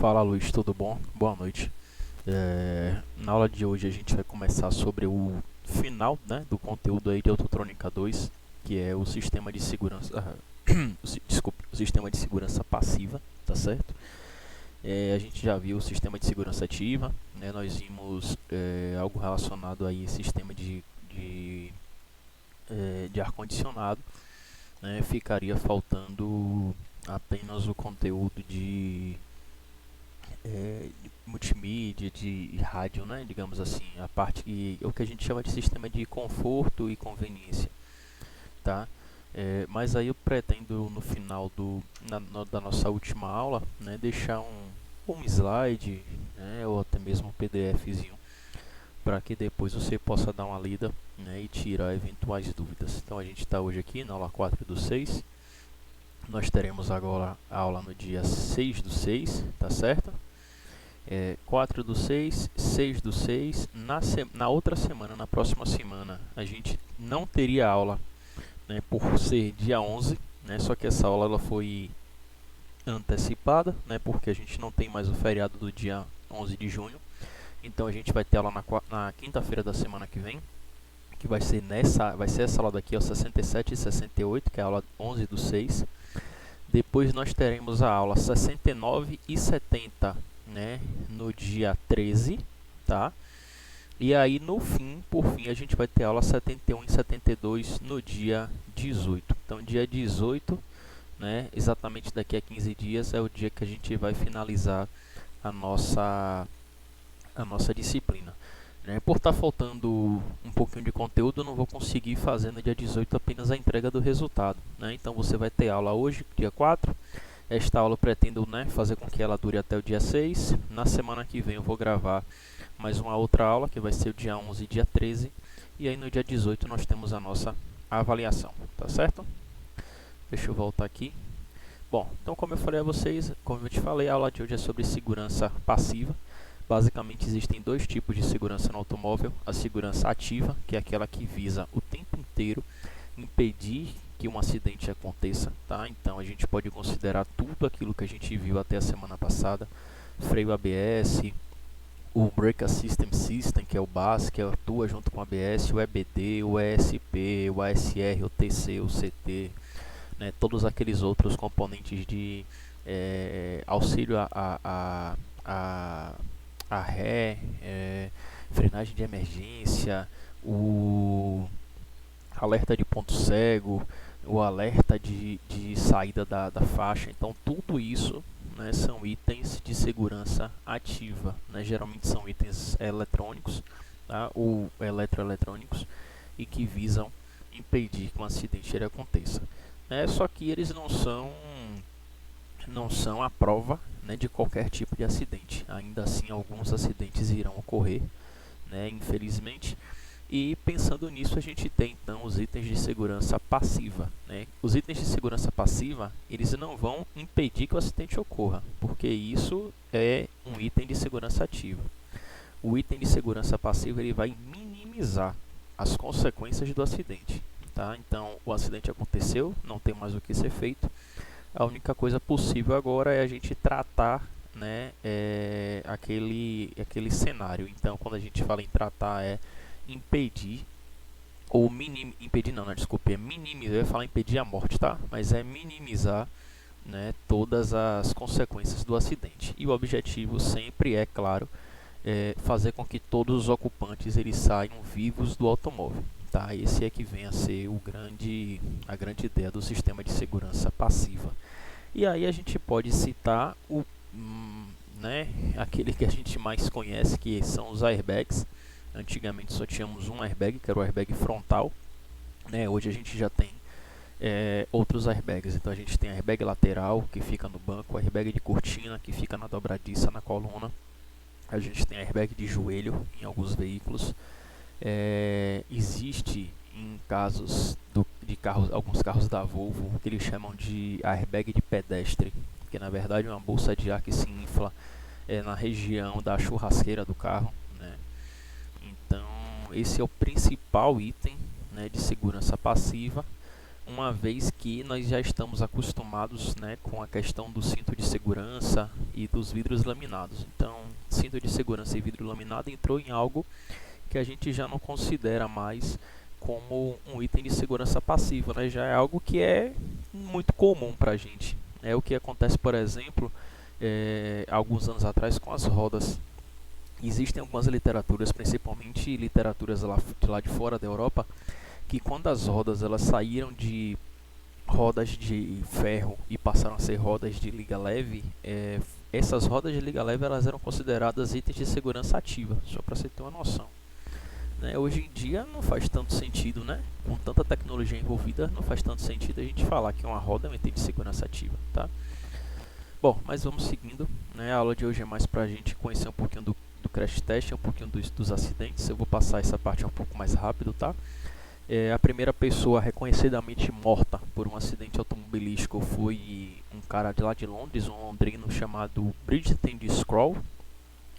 Fala Luiz, tudo bom? Boa noite. Na aula de hoje a gente vai começar sobre o final, né, do conteúdo aí de Autotrônica 2, que é o sistema de segurança, desculpe, o sistema de segurança passiva, tá certo? A gente já viu o sistema de segurança ativa, né, nós vimos algo relacionado aí ao sistema de ar-condicionado, né, ficaria faltando apenas o conteúdo de multimídia, de rádio, né, digamos assim, a parte o que a gente chama de sistema de conforto e conveniência, tá? Mas aí eu pretendo no final da nossa última aula, né, deixar um slide, né, ou até mesmo um PDFzinho para que depois você possa dar uma lida, né, e tirar eventuais dúvidas. Então a gente está hoje aqui na aula 4 do 6. Nós teremos agora a aula no dia 6 do 6, tá certo? 4 do 6, 6 do 6. Na outra semana, na próxima semana, a gente não teria aula, né, por ser dia 11, né, só que essa aula ela foi antecipada, né, porque a gente não tem mais o feriado do dia 11 de junho. Então a gente vai ter aula na quinta-feira da semana que vem, que vai ser essa aula daqui, ó, 67 e 68, que é a aula 11 do 6. Depois nós teremos a aula 69 e 70, né, no dia 13, tá? E aí por fim, a gente vai ter a aula 71 e 72 no dia 18. Então, dia 18, né, exatamente daqui a 15 dias, é o dia que a gente vai finalizar a nossa disciplina. Por estar faltando um pouquinho de conteúdo, eu não vou conseguir fazer no dia 18 apenas a entrega do resultado, né? Então você vai ter aula hoje, dia 4. Esta aula eu pretendo, né, fazer com que ela dure até o dia 6. Na semana que vem eu vou gravar mais uma outra aula, que vai ser o dia 11 e dia 13. E aí no dia 18 nós temos a nossa avaliação, tá certo? Deixa eu voltar aqui. Bom, então como eu falei a vocês, como eu te falei, a aula de hoje é sobre segurança passiva. Basicamente existem dois tipos de segurança no automóvel: a segurança ativa, que é aquela que visa o tempo inteiro impedir que um acidente aconteça, tá? Então a gente pode considerar tudo aquilo que a gente viu até a semana passada: freio ABS, o Brake Assistance System, que é o BAS, que atua junto com o ABS, o EBD, o ESP, o ASR, o TC, o CT, né? Todos aqueles outros componentes de auxílio a ré, frenagem de emergência, o alerta de ponto cego, o alerta de saída da faixa. Então tudo isso, né, são itens de segurança ativa, né? Geralmente são itens eletrônicos, tá? Ou eletroeletrônicos, e que visam impedir que um acidente ele aconteça. Só que eles não são a prova, né, de qualquer tipo de acidente. Ainda assim, alguns acidentes irão ocorrer, né, infelizmente. E pensando nisso, a gente tem então os itens de segurança passiva, né? Os itens de segurança passiva, eles não vão impedir que o acidente ocorra, porque isso é um item de segurança ativa. O item de segurança passiva ele vai minimizar as consequências do acidente, tá? Então, o acidente aconteceu, não tem mais o que ser feito. A única coisa possível agora é a gente tratar, né, aquele cenário. Então, quando a gente fala em tratar, é impedir, ou impedir não, desculpe, é minimizar. Eu ia falar impedir a morte, tá? Mas é minimizar, né, todas as consequências do acidente. E o objetivo sempre é, claro, fazer com que todos os ocupantes eles saiam vivos do automóvel. Tá? Esse é que vem a ser a grande ideia do sistema de segurança passiva. E aí a gente pode citar né, aquele que a gente mais conhece, que são os airbags. Antigamente só tínhamos um airbag, que era o airbag frontal, né? Hoje a gente já tem outros airbags. Então a gente tem airbag lateral, que fica no banco, airbag de cortina, que fica na dobradiça, na coluna. A gente tem airbag de joelho em alguns veículos. Existe em casos de alguns carros da Volvo, o que eles chamam de airbag de pedestre, que na verdade é uma bolsa de ar que se infla na região da churrasqueira do carro, né? Então esse é o principal item, né, de segurança passiva, uma vez que nós já estamos acostumados, né, com a questão do cinto de segurança e dos vidros laminados. Então, cinto de segurança e vidro laminado entrou em algo que a gente já não considera mais como um item de segurança passiva, né? Já é algo que é muito comum para a gente. É o que acontece, por exemplo, alguns anos atrás com as rodas. Existem algumas literaturas, principalmente literaturas lá de fora da Europa, que quando as rodas elas saíram de rodas de ferro e passaram a ser rodas de liga leve, essas rodas de liga leve elas eram consideradas itens de segurança ativa, só para você ter uma noção. Hoje em dia não faz tanto sentido, né? Com tanta tecnologia envolvida, não faz tanto sentido a gente falar que uma roda é um item de segurança ativa, tá? Bom, mas vamos seguindo, né? A aula de hoje é mais para a gente conhecer um pouquinho do crash test, um pouquinho dos acidentes. Eu vou passar essa parte um pouco mais rápido, tá? A primeira pessoa reconhecidamente morta por um acidente automobilístico foi um cara de lá de Londres, um londrino chamado Bridgeton Scroll,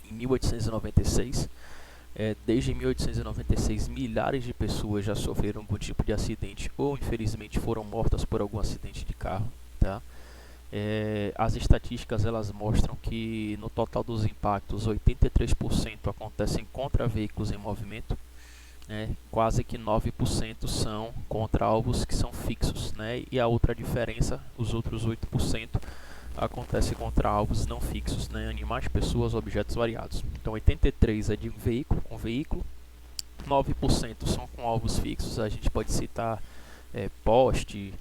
em 1896. Desde 1896, milhares de pessoas já sofreram algum tipo de acidente ou infelizmente foram mortas por algum acidente de carro, tá? As estatísticas elas mostram que no total dos impactos 83% acontecem contra veículos em movimento, quase que 9% são contra alvos que são fixos, né? E a outra diferença, os outros 8% acontece contra alvos não fixos, né? Animais, pessoas, objetos variados. Então 83% é de veículo, 9% são com alvos fixos. A gente pode citar poste,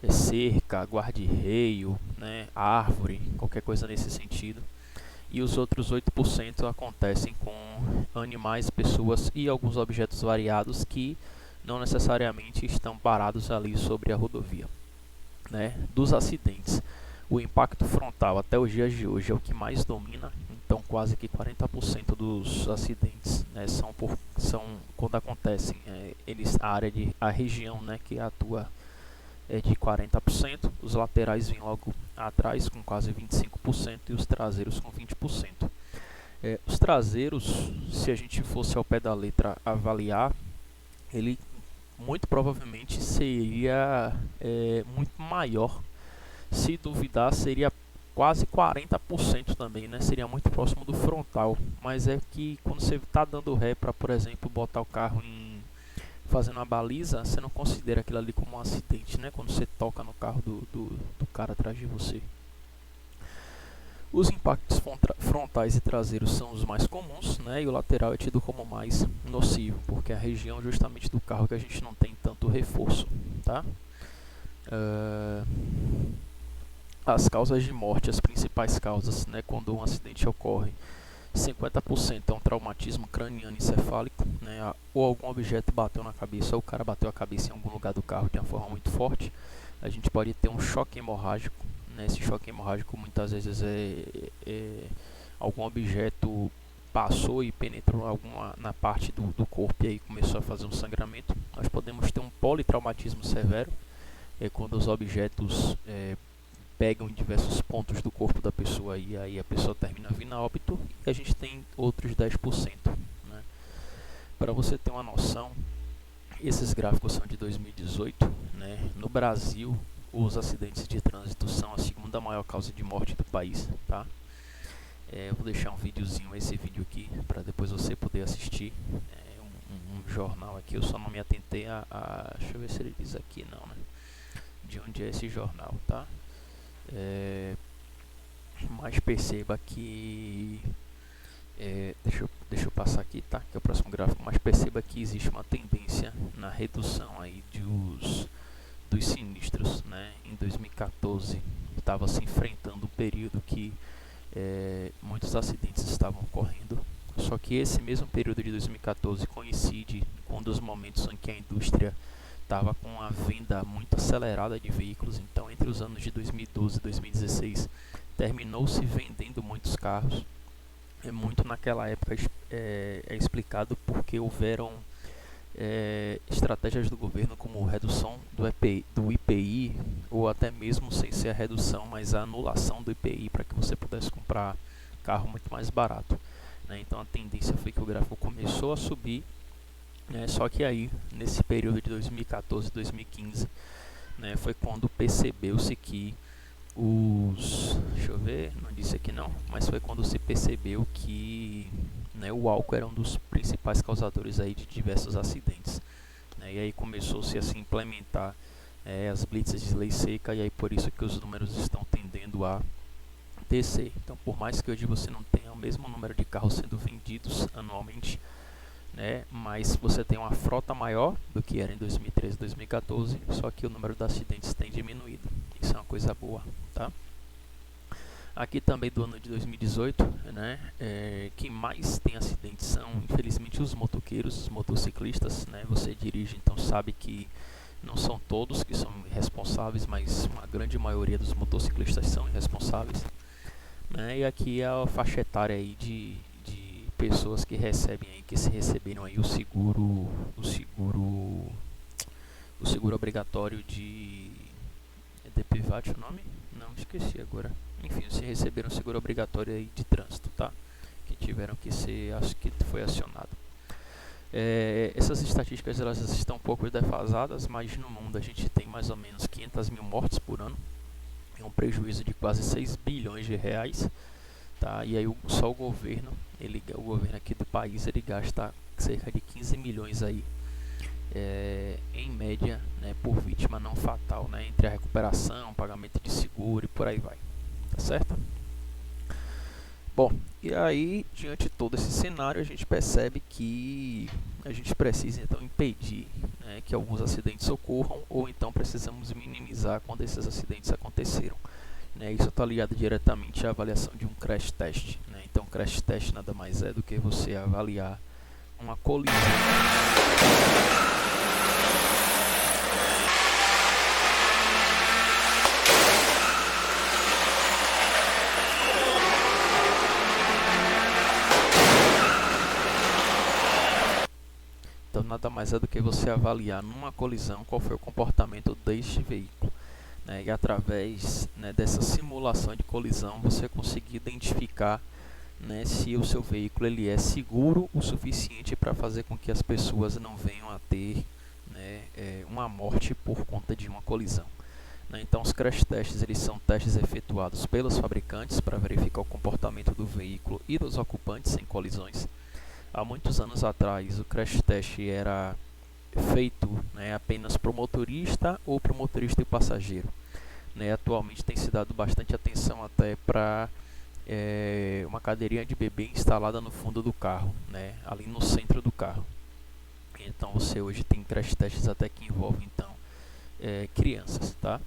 cerca, guarda-reio, né? Árvore, qualquer coisa nesse sentido. E os outros 8% acontecem com animais, pessoas e alguns objetos variados que não necessariamente estão parados ali sobre a rodovia, né? Dos acidentes, o impacto frontal até os dias de hoje é o que mais domina. Então quase que 40% dos acidentes, né, são quando acontecem, a região, né, que atua é de 40%, os laterais vêm logo atrás com quase 25% e os traseiros com 20%. Os traseiros, se a gente fosse ao pé da letra avaliar, ele muito provavelmente seria muito maior. Se duvidar, seria quase 40% também, né? Seria muito próximo do frontal. Mas é que quando você está dando ré para, por exemplo, botar o carro fazendo uma baliza, você não considera aquilo ali como um acidente, né? Quando você toca no carro do cara atrás de você. Os impactos frontais e traseiros são os mais comuns, né? E o lateral é tido como mais nocivo, porque é a região justamente do carro que a gente não tem tanto reforço, tá? As causas de morte, as principais causas, né, quando um acidente ocorre, 50% é um traumatismo craniano encefálico, né, ou algum objeto bateu na cabeça, ou o cara bateu a cabeça em algum lugar do carro de uma forma muito forte. A gente pode ter um choque hemorrágico, né, esse choque hemorrágico muitas vezes algum objeto passou e penetrou na parte do corpo e aí começou a fazer um sangramento. Nós podemos ter um politraumatismo severo, quando os objetos pegam em diversos pontos do corpo da pessoa e aí a pessoa termina vindo a óbito, e a gente tem outros 10%, né? Para você ter uma noção, esses gráficos são de 2018, né? No Brasil, os acidentes de trânsito são a segunda maior causa de morte do país, tá? Eu vou deixar um videozinho, esse vídeo aqui, para depois você poder assistir. Um jornal aqui, eu só não me atentei deixa eu ver se ele diz aqui não, né? De onde é esse jornal, tá? Mas perceba que deixa eu passar aqui, tá? Que é o próximo gráfico. Mas perceba que existe uma tendência na redução aí dos sinistros, né? Em 2014 estava se enfrentando um período que muitos acidentes estavam ocorrendo. Só que esse mesmo período de 2014 coincide com um dos momentos em que a indústria estava com a venda muito acelerada de veículos. Então entre os anos de 2012 e 2016 terminou-se vendendo muitos carros. Muito naquela época é explicado porque houveram estratégias do governo como redução do IPI, ou até mesmo sem ser a redução, mas a anulação do IPI para que você pudesse comprar carro muito mais barato, né? Então a tendência foi que o gráfico começou a subir, só que aí nesse período de 2014 e 2015, né, foi quando percebeu-se que deixa eu ver, não disse aqui não, mas foi quando se percebeu que, né, o álcool era um dos principais causadores aí de diversos acidentes, né, e aí começou-se a se implementar as blitzes de lei seca, e aí por isso que os números estão tendendo a descer. Então, por mais que hoje você não tenha o mesmo número de carros sendo vendidos anualmente, né, mas você tem uma frota maior do que era em 2013 e 2014, só que o número de acidentes tem diminuído. Isso é uma coisa boa, tá? Aqui também do ano de 2018, né, quem mais tem acidentes são, infelizmente, os motoqueiros, os motociclistas, né? Você dirige, então sabe que não são todos que são irresponsáveis, mas uma grande maioria dos motociclistas são irresponsáveis, né? E aqui é a faixa etária aí de pessoas que recebem aí, que se receberam aí o seguro obrigatório de DPVAT, o nome? Não, esqueci agora. Enfim, se receberam o seguro obrigatório aí de trânsito, tá? Que tiveram que ser, acho que foi acionado. Essas estatísticas elas estão um pouco defasadas, mas no mundo a gente tem mais ou menos 500 mil mortes por ano, é um prejuízo de quase 6 bilhões de reais, tá? E aí só o governo aqui do país ele gasta cerca de 15 milhões aí, em média, né, por vítima não fatal, né, entre a recuperação, pagamento de seguro e por aí vai, tá certo? Bom, e aí, diante de todo esse cenário, a gente percebe que a gente precisa então impedir, né, que alguns acidentes ocorram, ou então precisamos minimizar quando esses acidentes aconteceram, né? Isso está ligado diretamente à avaliação de um crash test, né? Então, crash test nada mais é do que você avaliar uma colisão. Então, nada mais é do que você avaliar numa colisão qual foi o comportamento deste veículo, né? E através, né, dessa simulação de colisão você conseguir identificar, né, se o seu veículo ele é seguro o suficiente para fazer com que as pessoas não venham a ter, né, uma morte por conta de uma colisão, né? Então, os crash tests eles são testes efetuados pelos fabricantes para verificar o comportamento do veículo e dos ocupantes em colisões. Há muitos anos atrás, o crash test era feito, né, apenas para o motorista ou para o motorista e passageiro, né? Atualmente tem se dado bastante atenção até para uma cadeirinha de bebê instalada no fundo do carro, né, ali no centro do carro. Então você hoje tem crash tests até que envolvem então crianças, tá?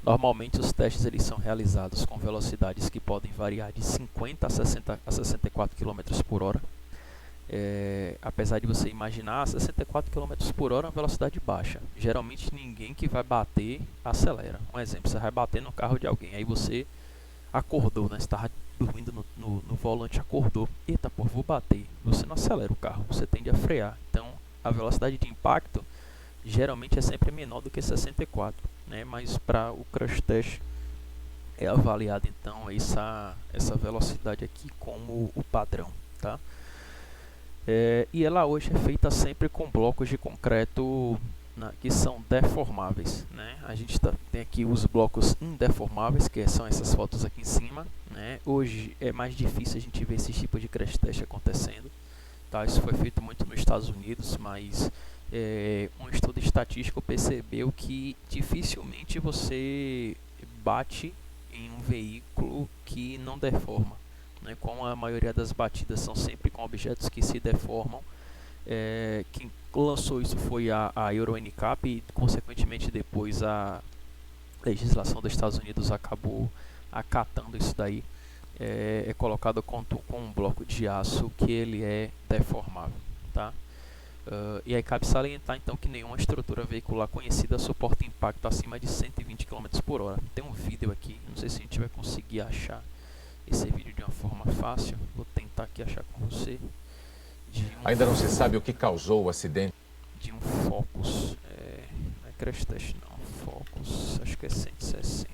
Normalmente os testes eles são realizados com velocidades que podem variar de 50 a 64 km por hora. Apesar de você imaginar 64 km por hora é uma velocidade baixa. Geralmente ninguém que vai bater acelera. Um exemplo, você vai bater no carro de alguém, aí você acordou, né? Você estava dormindo no volante, acordou. Eita, pô, vou bater. Você não acelera o carro, você tende a frear. Então a velocidade de impacto geralmente é sempre menor do que 64, né? Mas para o crash test é avaliado então essa velocidade aqui como o padrão, tá? E ela hoje é feita sempre com blocos de concreto, né, que são deformáveis, né? A gente tem aqui os blocos indeformáveis, que são essas fotos aqui em cima, né? Hoje é mais difícil a gente ver esse tipo de crash test acontecendo, tá? Isso foi feito muito nos Estados Unidos, mas um estudo estatístico percebeu que dificilmente você bate em um veículo que não deforma, né? Como a maioria das batidas são sempre com objetos que se deformam. Quem lançou isso foi a Euro NCAP e consequentemente depois a legislação dos Estados Unidos acabou acatando isso daí. É colocado com um bloco de aço que ele é deformável, tá? E aí cabe salientar então que nenhuma estrutura veicular conhecida suporta impacto acima de 120 km por hora. Tem um vídeo aqui, não sei se a gente vai conseguir achar esse vídeo de uma forma fácil. Vou tentar aqui achar com você. Ainda não se sabe o que causou o acidente. De um Focus, não é crash test não, Focus, acho que é 160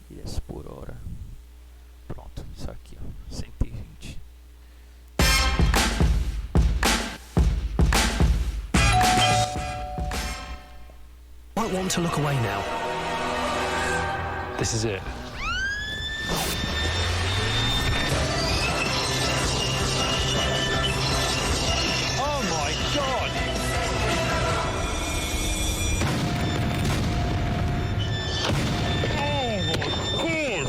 milhas por hora. Pronto, isso aqui, ó, 120. Might want to look away now. This is it. Oh my God! Oh my God!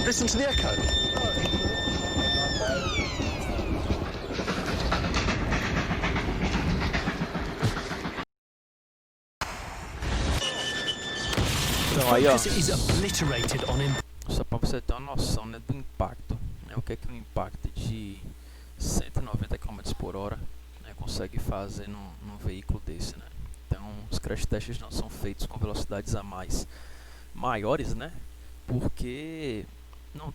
Listen to the echo. Então aí, ó, Focus is obliterated on him. só para você ter uma noção, né, do impacto, né, o que é que um impacto de 190 km por hora, né, consegue fazer num veículo desse, né? Então os crash tests não são feitos com velocidades a mais maiores, né? Porque não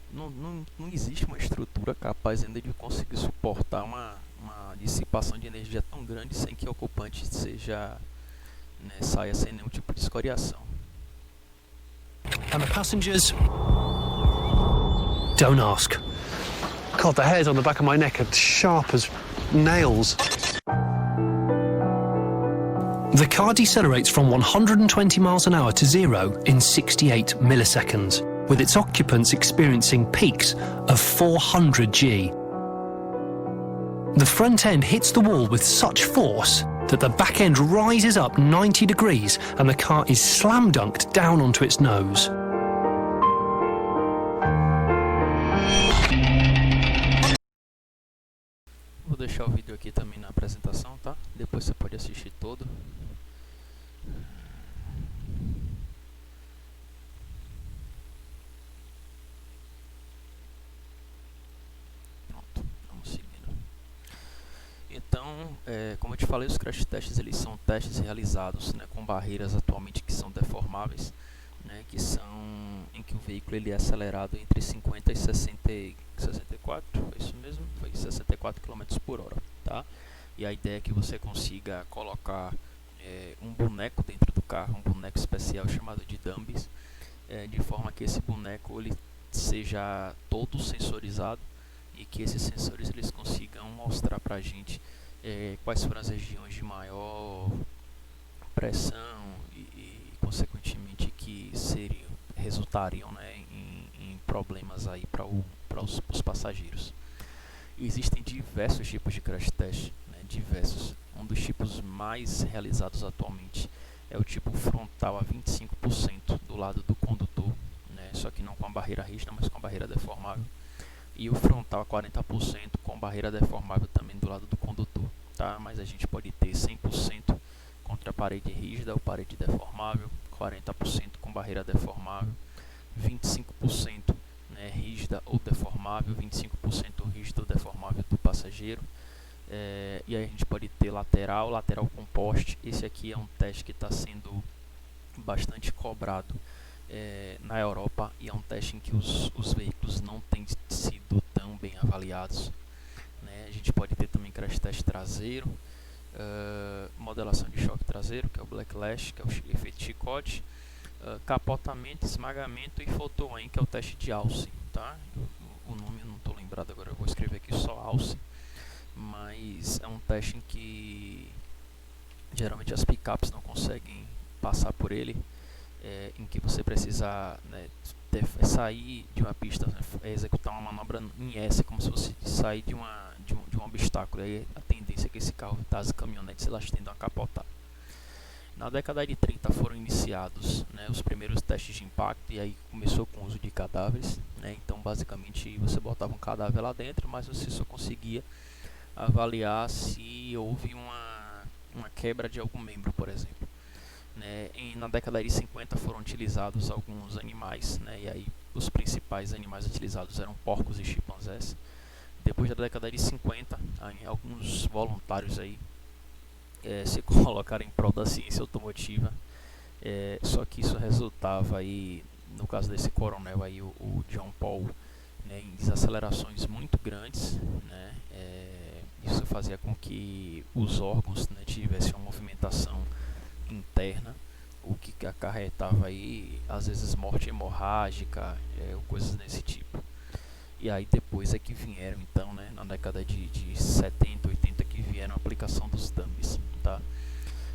existe uma estrutura capaz ainda de conseguir suportar uma dissipação de energia tão grande sem que o ocupante seja, né, saia sem nenhum tipo de escoriação. And the passengers don't ask. God, the hairs on the back of my neck are sharp as nails. The car decelerates from 120 miles an hour to zero in 68 milliseconds, with its occupants experiencing peaks of 400 G. The front end hits the wall with such force that the back end rises up 90 degrees and the car is slam dunked down onto its nose. Vou deixar o vídeo aqui também na apresentação, tá? Depois você pode assistir todo. Pronto, vamos seguindo. Então, como eu te falei, os crash tests eles são testes realizados, né, com barreiras atualmente que são deformáveis, né, que são em que o veículo ele é acelerado entre 50 e 64, foi isso mesmo? Foi 64 km por hora, tá? E a ideia é que você consiga colocar um boneco dentro do carro, um boneco especial chamado de dummies, de forma que esse boneco ele seja todo sensorizado e que esses sensores eles consigam mostrar para a gente quais foram as regiões de maior pressão e consequentemente que resultariam, né, em problemas aí para os passageiros. Existem diversos tipos de crash test, né, diversos. Um dos tipos mais realizados atualmente é o tipo frontal a 25% do lado do condutor, né, só que não com a barreira rígida, mas com a barreira deformável. E o frontal a 40% com barreira deformável também do lado do condutor, tá? Mas a gente pode ter 100% contra a parede rígida ou parede deformável, 40% com barreira deformável, 25%, né, rígida ou deformável, 25% rígida ou deformável do passageiro. E aí a gente pode ter lateral com poste. Esse aqui é um teste que está sendo bastante cobrado na Europa e é um teste em que os veículos não têm sido tão bem avaliados, né? A gente pode ter também crash test traseiro, modelação de choque traseiro, que é o backlash, que é o efeito chicote, capotamento, esmagamento e photo-aim, que é o teste de alce, tá? O nome eu não estou lembrado agora, eu vou escrever aqui só alce, mas é um teste em que geralmente as picapes não conseguem passar por ele, em que você precisa, né, sair de uma pista, né, executar uma manobra em S, como se fosse sair de um obstáculo. Aí a tendência é que esse carro, as caminhonetes, elas tendam a capotar. Na década de 30 foram iniciados, né, os primeiros testes de impacto, e aí começou com o uso de cadáveres, né? Então basicamente você botava um cadáver lá dentro, mas você só conseguia avaliar se houve uma quebra de algum membro, por exemplo, né? Na década de 50 foram utilizados alguns animais, né? E aí os principais animais utilizados eram porcos e chimpanzés. Depois da década de 50, alguns voluntários aí se colocaram em prol da ciência automotiva, só que isso resultava aí, no caso desse coronel aí, o John Paul, né, em desacelerações muito grandes, né? Isso fazia com que os órgãos, né, tivessem uma movimentação interna, o que acarretava aí às vezes morte hemorrágica, coisas desse tipo. E aí depois é que vieram, então, né, na década de 70, 80, que vieram a aplicação dos dummies, tá?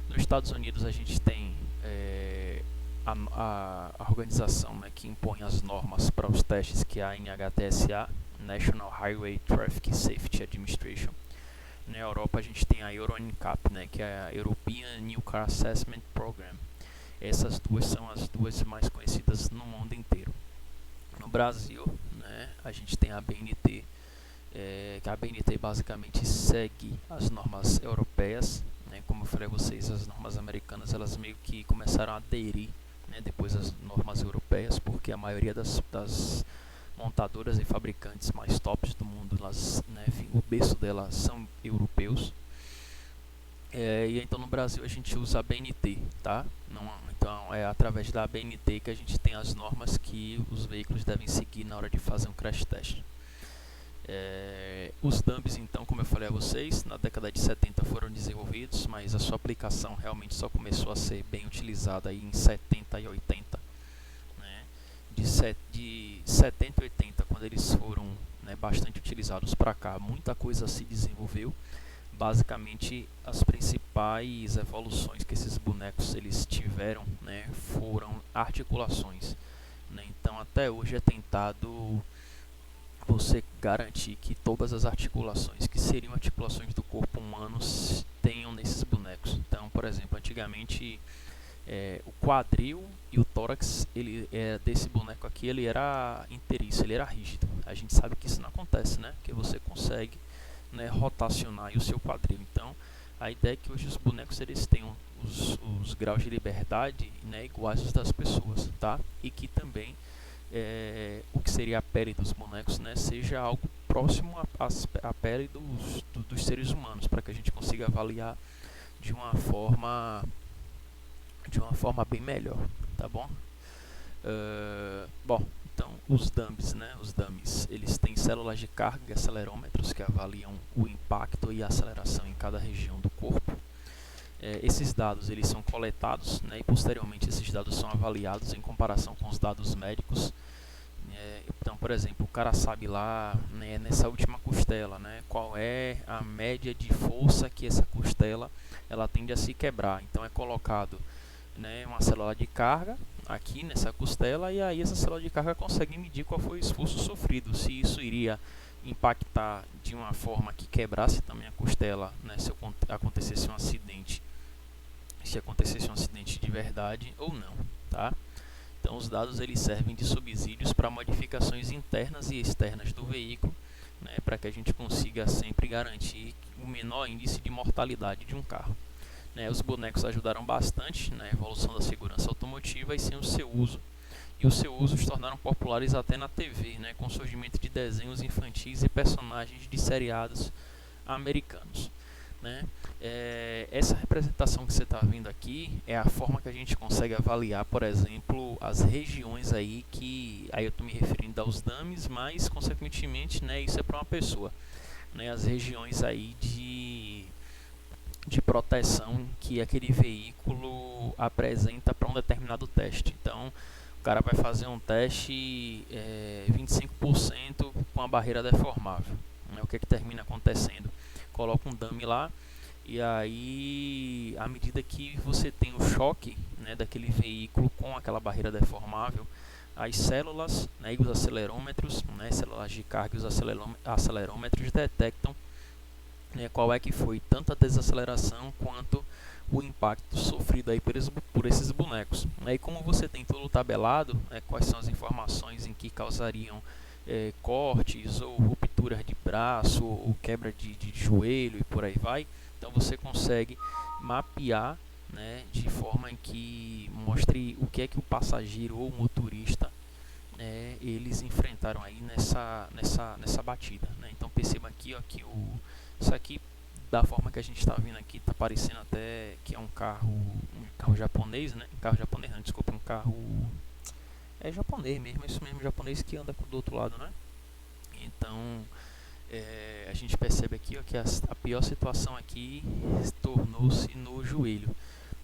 Nos Estados Unidos a gente tem a organização, né, que impõe as normas para os testes, que é a NHTSA, National Highway Traffic Safety Administration. Na Europa a gente tem a Euro NCAP, né, que é a European New Car Assessment Program. Essas duas são as duas mais conhecidas no mundo inteiro. No Brasil, né, a gente tem a BNT, que a BNT basicamente segue as normas europeias, né. Como eu falei a vocês, as normas americanas elas meio que começaram a aderir, né, depois das normas europeias, porque a maioria das montadoras e fabricantes mais tops do mundo, elas, né, o berço delas são europeus. E então no Brasil a gente usa a BNT, tá? Então é através da BNT que a gente tem as normas que os veículos devem seguir na hora de fazer um crash test. Os dummies, então, como eu falei a vocês, na década de 70 foram desenvolvidos, mas a sua aplicação realmente só começou a ser bem utilizada aí em 70 e 80. Né? De 70 e 80, quando eles foram, né, bastante utilizados para cá, muita coisa se desenvolveu. Basicamente, as principais evoluções que esses bonecos eles tiveram, né, foram articulações. Né? Então, até hoje é tentado você garantir que todas as articulações que seriam articulações do corpo humano tenham nesses bonecos. Então, por exemplo, antigamente o quadril e o tórax desse boneco aqui ele era inteiriço, ele era rígido. A gente sabe que isso não acontece, né? Que você consegue, né, rotacionar aí o seu quadril. Então, a ideia é que hoje os bonecos eles tenham os graus de liberdade, né, iguais aos das pessoas, tá? E que também o que seria a pele dos bonecos, né, seja algo próximo à pele dos seres humanos, para que a gente consiga avaliar de uma forma bem melhor, tá bom? Bom, então os dummies, né, eles têm células de carga e acelerômetros que avaliam o impacto e a aceleração em cada região do corpo. Esses dados eles são coletados, né, e posteriormente esses dados são avaliados em comparação com os dados médicos. Então, por exemplo, o cara sabe lá, né, nessa última costela, né, qual é a média de força que essa costela ela tende a se quebrar. Então é colocado, né, uma célula de carga aqui nessa costela, e aí essa célula de carga consegue medir qual foi o esforço sofrido, se isso iria impactar de uma forma que quebrasse também a costela, né, se acontecesse um acidente, de verdade ou não, tá? Então os dados eles servem de subsídios para modificações internas e externas do veículo, né, para que a gente consiga sempre garantir o menor índice de mortalidade de um carro. Os bonecos ajudaram bastante na evolução da segurança automotiva e sem o seu uso. E o seu uso se tornaram populares até na TV, né, com o surgimento de desenhos infantis e personagens de seriados americanos. Né? Essa representação que você está vendo aqui é a forma que a gente consegue avaliar, por exemplo, as regiões aí que... Aí eu estou me referindo aos dummies, mas consequentemente, né, isso é para uma pessoa. Né, as regiões aí de proteção que aquele veículo apresenta para um determinado teste. Então, o cara vai fazer um teste 25% com a barreira deformável. Né? O que termina acontecendo? Coloca um dummy lá, e aí, à medida que você tem o choque, né, daquele veículo com aquela barreira deformável, as células, né, e os acelerômetros, né, células de carga e os acelerômetros detectam, né, qual é que foi tanto a desaceleração quanto o impacto sofrido aí por esses bonecos. E como você tem tudo tabelado, quais são as informações em que causariam cortes ou rupturas de braço ou quebra de joelho e por aí vai, então você consegue mapear, né, de forma em que mostre o que é que o passageiro ou o motorista eles enfrentaram aí nessa batida, né? Então perceba aqui, ó, que isso aqui, da forma que a gente está vendo aqui, está parecendo até que é um carro japonês, né? Um carro japonês não, desculpa, um carro japonês mesmo, isso mesmo, japonês que anda do outro lado, né? Então a gente percebe aqui, ó, que a pior situação aqui tornou-se no joelho.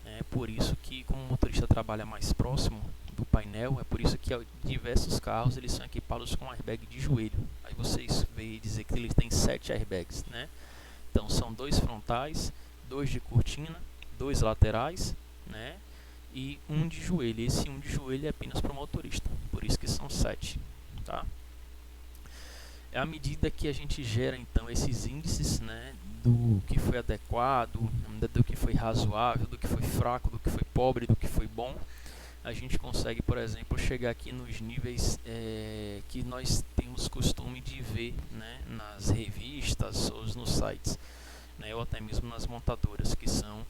É por isso que, como o motorista trabalha mais próximo do painel, é por isso que diversos carros eles são equipados com airbag de joelho. Aí vocês veem dizer que eles têm 7 airbags, né? Então são 2 frontais, 2 de cortina, 2 laterais, né? e um de joelho. Esse um de joelho é apenas para o motorista, por isso que são 7, tá? À medida que a gente gera então esses índices, né, do que foi adequado, do que foi razoável, do que foi fraco, do que foi pobre, do que foi bom, a gente consegue, por exemplo, chegar aqui nos níveis que nós temos costume de ver, né, nas revistas ou nos sites, né, ou até mesmo nas montadoras, que são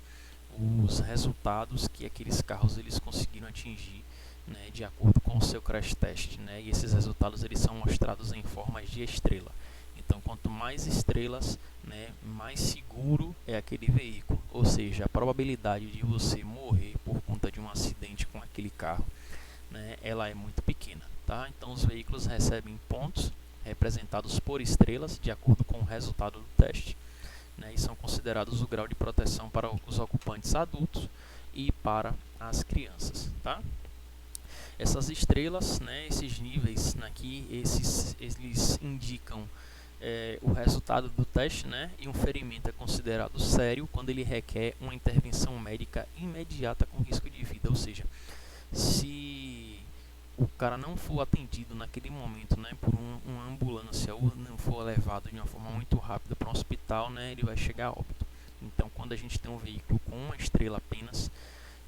os resultados que aqueles carros eles conseguiram atingir, né, de acordo com o seu crash test, né, e esses resultados eles são mostrados em formas de estrela. Então, quanto mais estrelas, né, mais seguro é aquele veículo, ou seja, a probabilidade de você morrer por conta de um acidente com aquele carro, né, ela é muito pequena, tá? Então, os veículos recebem pontos representados por estrelas de acordo com o resultado do teste, né, e são considerados o grau de proteção para os ocupantes adultos e para as crianças, tá? Essas estrelas, né, esses níveis aqui, eles indicam o resultado do teste, né, e um ferimento é considerado sério quando ele requer uma intervenção médica imediata com risco de vida, ou seja, se o cara não for atendido naquele momento, né, por uma ambulância ou não for levado de uma forma muito rápida para um hospital, né, ele vai chegar a óbito. Então, quando a gente tem um veículo com uma estrela apenas,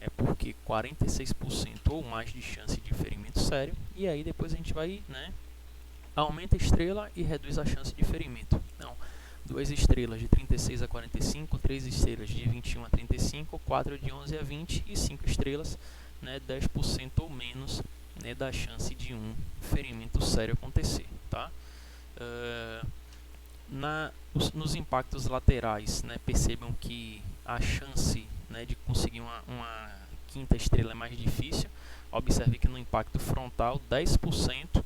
é porque 46% ou mais de chance de ferimento sério, e aí depois a gente vai, né, aumenta a estrela e reduz a chance de ferimento. Então, 2 estrelas de 36 a 45, 3 estrelas de 21 a 35, 4 de 11 a 20 e 5 estrelas, né, 10% ou menos, né, da chance de um ferimento sério acontecer, tá? Nos impactos laterais, né, percebam que a chance, né, de conseguir uma quinta estrela é mais difícil. Observe que no impacto frontal 10%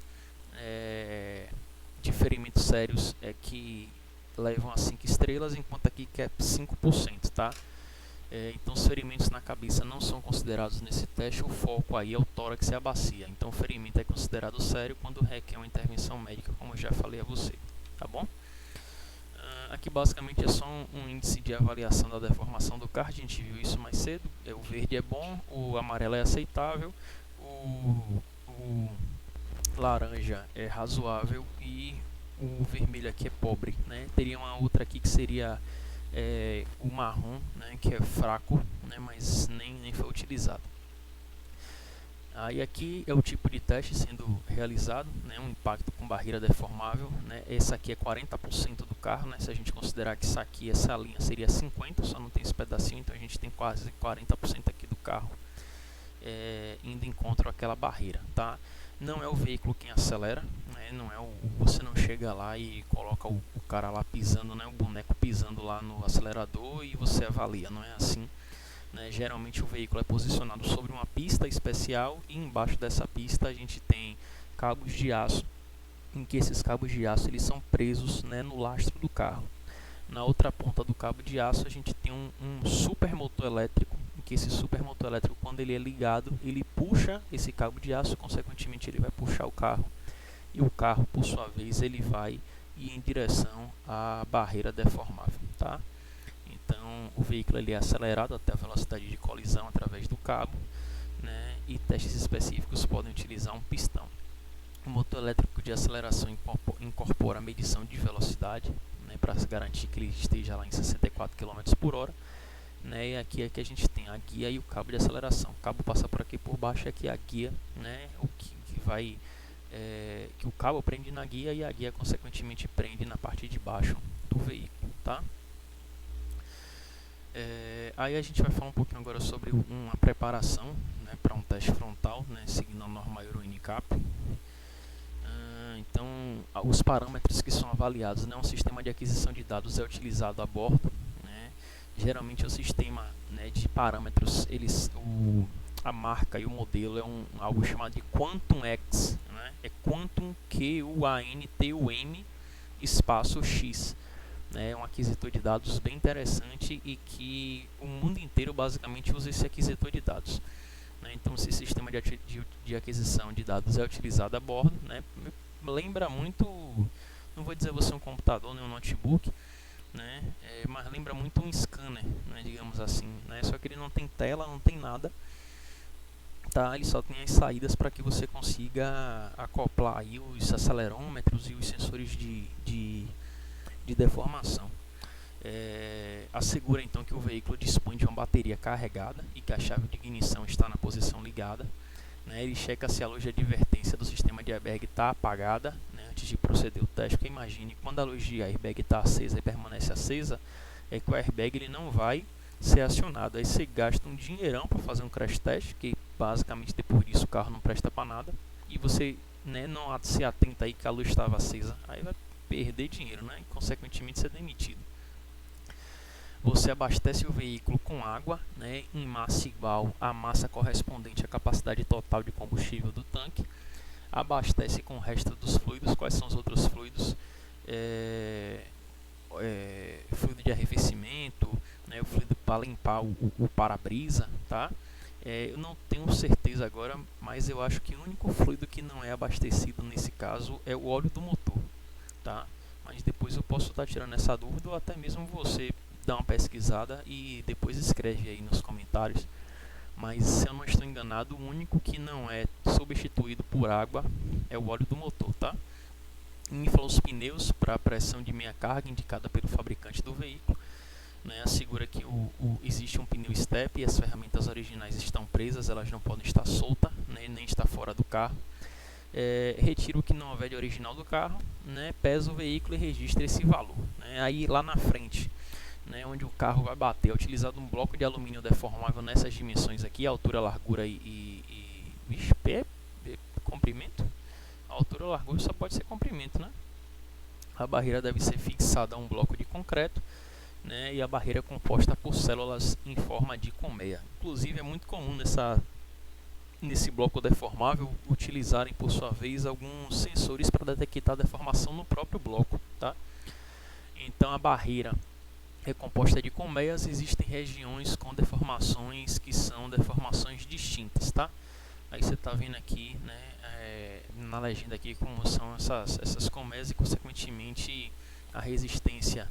de ferimentos sérios que levam a 5 estrelas, enquanto aqui que é 5%, tá? Então os ferimentos na cabeça não são considerados nesse teste, o foco aí é o tórax e a bacia. Então o ferimento é considerado sério quando requer uma intervenção médica, como eu já falei a você, tá bom? Aqui basicamente é só um índice de avaliação da deformação do carro, a gente viu isso mais cedo. O verde é bom, o amarelo é aceitável, o laranja é razoável e o vermelho aqui é pobre, né? Teria uma outra aqui que seria o marrom, né, que é fraco, né, mas nem foi utilizado. Aí aqui é o tipo de teste sendo realizado, né, um impacto com barreira deformável, né, essa aqui é 40% do carro, né, se a gente considerar que essa linha seria 50%, só não tem esse pedacinho, então a gente tem quase 40% aqui do carro indo em encontro àquela barreira, tá? Não é o veículo quem acelera, né, não é você não chega lá e coloca o cara lá pisando, né, o boneco pisando lá no acelerador e você avalia, não é assim. Geralmente o veículo é posicionado sobre uma pista especial e embaixo dessa pista a gente tem cabos de aço, em que esses cabos de aço eles são presos, né, no lastro do carro. Na outra ponta do cabo de aço a gente tem um supermotor elétrico, em que esse supermotor elétrico, quando ele é ligado, ele puxa esse cabo de aço, consequentemente ele vai puxar o carro, e o carro por sua vez ele vai ir em direção à barreira deformável, tá? Então o veículo ele é acelerado até a velocidade de colisão através do cabo, né, e testes específicos podem utilizar um pistão. O motor elétrico de aceleração incorpora a medição de velocidade, né, para garantir que ele esteja lá em 64 km por hora. Né, e aqui é que a gente tem a guia e o cabo de aceleração. O cabo passa por aqui por baixo, aqui a guia, né, o que vai que o cabo prende na guia e a guia consequentemente prende na parte de baixo do veículo, tá? Aí a gente vai falar um pouquinho agora sobre uma preparação, né, para um teste frontal, né, seguindo a norma Euro NCAP. Então, os parâmetros que são avaliados, né, um sistema de aquisição de dados é utilizado a bordo, né, geralmente o sistema, né, de parâmetros, a marca e o modelo é algo chamado de Quantum X, né, é Quantum QUANTUM espaço X. É um aquisitor de dados bem interessante e que o mundo inteiro basicamente usa esse aquisitor de dados, né? Então esse sistema de aquisição de dados é utilizado a bordo, né? Lembra muito, não vou dizer você um computador nem um notebook, né? Mas lembra muito um scanner, né? Digamos assim, né? Só que ele não tem tela, não tem nada, tá? Ele só tem as saídas para que você consiga acoplar aí os acelerômetros e os sensores de deformação. Assegura então que o veículo dispõe de uma bateria carregada e que a chave de ignição está na posição ligada, né? Ele checa se a luz de advertência do sistema de airbag está apagada, né, antes de proceder o teste. Porque imagine, quando a luz de airbag está acesa e permanece acesa, é que o airbag ele não vai ser acionado. Aí você gasta um dinheirão para fazer um crash test, que basicamente depois disso o carro não presta para nada, e você, né, não se atenta aí que a luz estava acesa, aí vai perder dinheiro, né, e consequentemente ser demitido. Você abastece o veículo com água, né, em massa igual à massa correspondente à capacidade total de combustível do tanque. Abastece com o resto dos fluidos. Quais são os outros fluidos? Fluido de arrefecimento, né, o fluido para limpar o para-brisa, tá? Eu não tenho certeza agora, mas eu acho que o único fluido que não é abastecido nesse caso é o óleo do motor, tá? Mas depois eu posso estar tirando essa dúvida, ou até mesmo você dá uma pesquisada e depois escreve aí nos comentários. Mas se eu não estou enganado, o único que não é substituído por água é o óleo do motor, tá? Infla os pneus para a pressão de meia carga indicada pelo fabricante do veículo, né? Assegura que existe um pneu step e as ferramentas originais estão presas, elas não podem estar soltas, né, nem estar fora do carro. Retira o que não houver de original do carro, né? Pesa o veículo e registra esse valor, né? Aí lá na frente, né, onde o carro vai bater, é utilizado um bloco de alumínio deformável nessas dimensões aqui, altura, largura e comprimento. A altura, largura só pode ser comprimento, né? A barreira deve ser fixada a um bloco de concreto, né, e a barreira é composta por células em forma de colmeia. Inclusive é muito comum nesse bloco deformável utilizarem por sua vez alguns sensores para detectar deformação no próprio bloco, tá? Então a barreira é composta de colmeias. Existem regiões com deformações que são deformações distintas, tá? Aí você está vendo aqui, né, na legenda aqui como são essas colmeias e consequentemente a resistência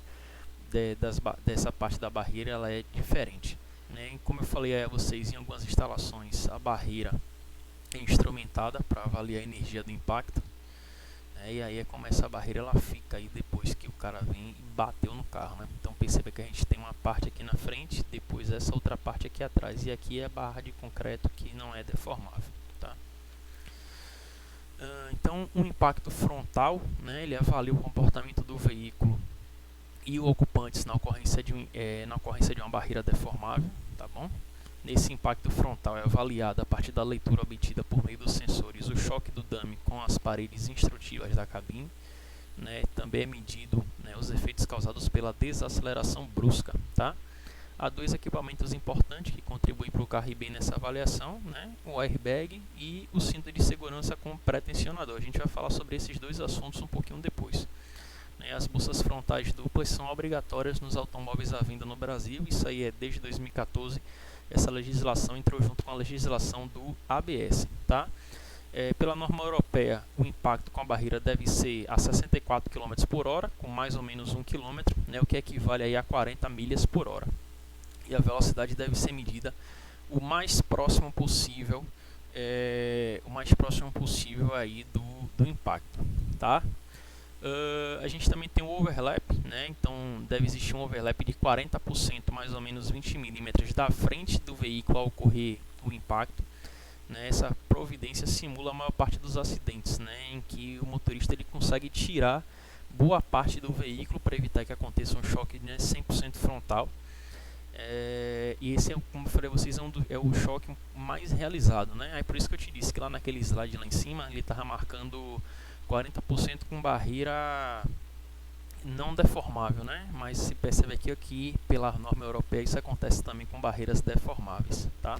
dessa parte da barreira ela é diferente, né? Como eu falei a vocês, em algumas instalações a barreira é instrumentada para avaliar a energia do impacto, né? E aí é como essa barreira ela fica aí depois que o cara vem e bateu no carro, né? Então perceba que a gente tem uma parte aqui na frente, depois essa outra parte aqui atrás, e aqui é a barra de concreto que não é deformável, tá? Então o impacto frontal, né, ele avalia o comportamento do veículo e o ocupante na ocorrência de uma barreira deformável, tá bom? Nesse impacto frontal é avaliado a partir da leitura obtida por meio dos sensores o choque do dummy com as paredes instrutivas da cabine, né? Também é medido, né, os efeitos causados pela desaceleração brusca, tá? Há dois equipamentos importantes que contribuem para o carro ir bem nessa avaliação, né? O airbag e o cinto de segurança com pré-tensionador. A gente vai falar sobre esses dois assuntos um pouquinho depois. As bolsas frontais duplas são obrigatórias nos automóveis à venda no Brasil. Isso aí é desde 2014. Essa legislação entrou junto com a legislação do ABS, tá? Pela norma europeia, o impacto com a barreira deve ser a 64 km por hora, com mais ou menos 1 km, né, o que equivale aí a 40 milhas por hora. E a velocidade deve ser medida o mais próximo possível, aí do impacto, tá? A gente também tem o overlap, né? Então deve existir um overlap de 40%, mais ou menos 20 milímetros da frente do veículo ao ocorrer o impacto, né? Essa providência simula a maior parte dos acidentes, né, em que o motorista ele consegue tirar boa parte do veículo para evitar que aconteça um choque, né, 100% frontal. E esse, como eu falei a vocês, é o choque mais realizado, né? Aí por isso que eu te disse que lá naquele slide lá em cima ele estava marcando 40% com barreira não deformável, né? Mas se percebe aqui pela norma europeia isso acontece também com barreiras deformáveis, tá?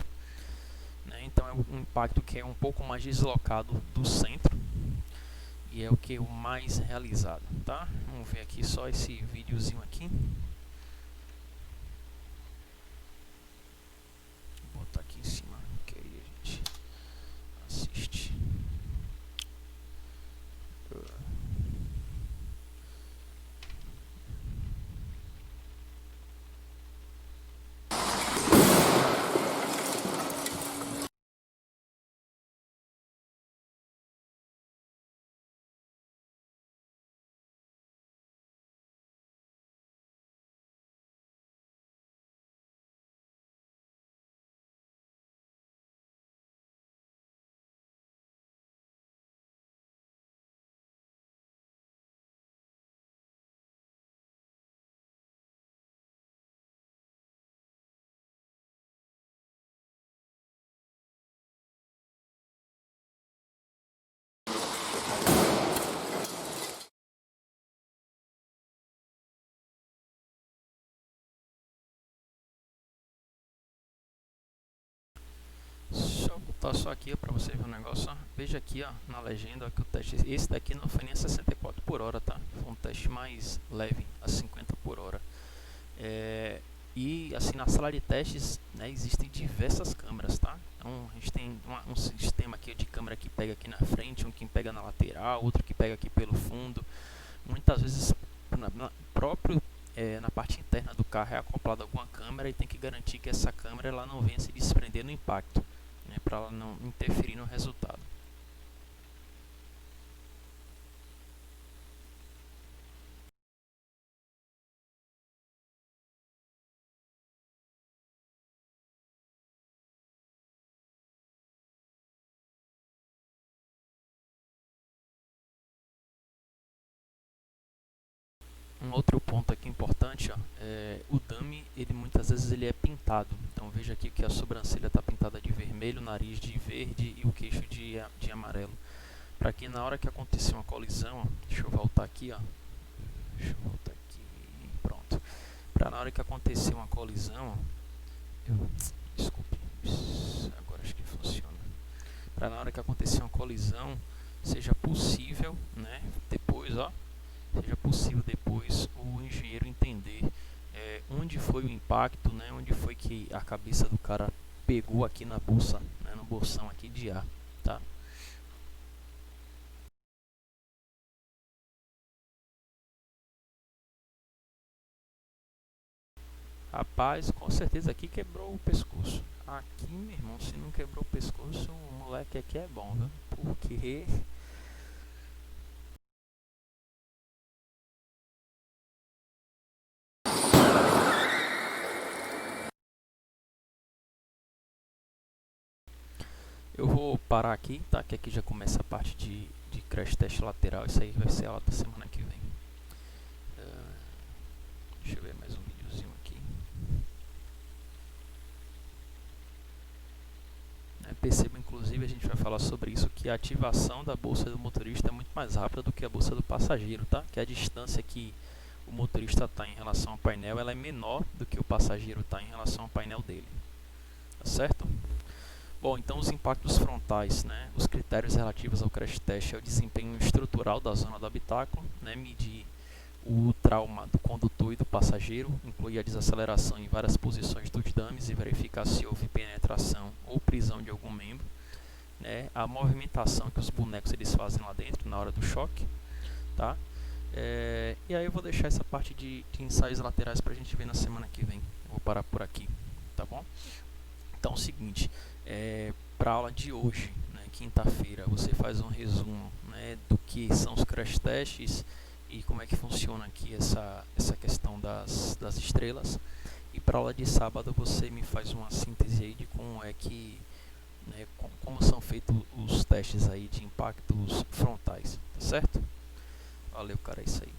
Né? Então é um impacto que é um pouco mais deslocado do centro e é o que é o mais realizado, tá? Vamos ver aqui só esse videozinho aqui. Vou botar aqui em cima que aí a gente assiste. voltar só aqui para você ver o negócio. Ó. Veja aqui, ó, na legenda, ó, que o teste, esse daqui não foi nem a 64 por hora, tá? Foi um teste mais leve, a 50 por hora. E assim, na sala de testes, né, existem diversas câmeras, tá? Então a gente tem um sistema aqui de câmera que pega aqui na frente, um que pega na lateral, outro que pega aqui pelo fundo. Muitas vezes na parte interna do carro é acoplada alguma câmera e tem que garantir que essa câmera ela não venha se desprender no impacto, né, para ela não interferir no resultado. Um outro ponto aqui importante, ó, o dummy, ele muitas vezes ele é pintado. Então veja aqui que a sobrancelha está pintada de vermelho, o nariz de verde e o queixo de amarelo. Para que na hora que acontecer uma colisão, ó, deixa eu voltar aqui, ó, pronto. Para na hora que acontecer uma colisão, desculpe, agora acho que funciona. Para na hora que acontecer uma colisão, seja possível, né, depois, ó, seja possível depois o engenheiro entender onde foi o impacto, né, onde foi que a cabeça do cara pegou aqui na bolsa, né, no bolsão aqui de ar, tá? Rapaz, com certeza aqui quebrou o pescoço. Aqui, meu irmão, se não quebrou o pescoço, o moleque aqui é bom, viu? Porque eu vou parar aqui, tá? Que aqui já começa a parte de crash test lateral. Isso aí vai ser a aula da semana que vem. Deixa eu ver mais um videozinho aqui. Perceba, inclusive, a gente vai falar sobre isso, que a ativação da bolsa do motorista é muito mais rápida do que a bolsa do passageiro, tá? Que a distância que o motorista está em relação ao painel, ela é menor do que o passageiro está em relação ao painel dele. Tá certo? Bom, então os impactos frontais, né? Os critérios relativos ao crash test é o desempenho estrutural da zona do habitáculo, né? Medir o trauma do condutor e do passageiro, incluir a desaceleração em várias posições dos dummies e verificar se houve penetração ou prisão de algum membro, né? A movimentação que os bonecos eles fazem lá dentro na hora do choque, tá? E aí eu vou deixar essa parte de ensaios laterais para a gente ver na semana que vem. Eu vou parar por aqui, tá bom? Então é o seguinte, para a aula de hoje, né, quinta-feira, você faz um resumo, né, do que são os crash tests e como é que funciona aqui essa questão das estrelas. E para a aula de sábado você me faz uma síntese aí de como é que, né, como são feitos os testes aí de impactos frontais, tá certo? Valeu, cara, é isso aí.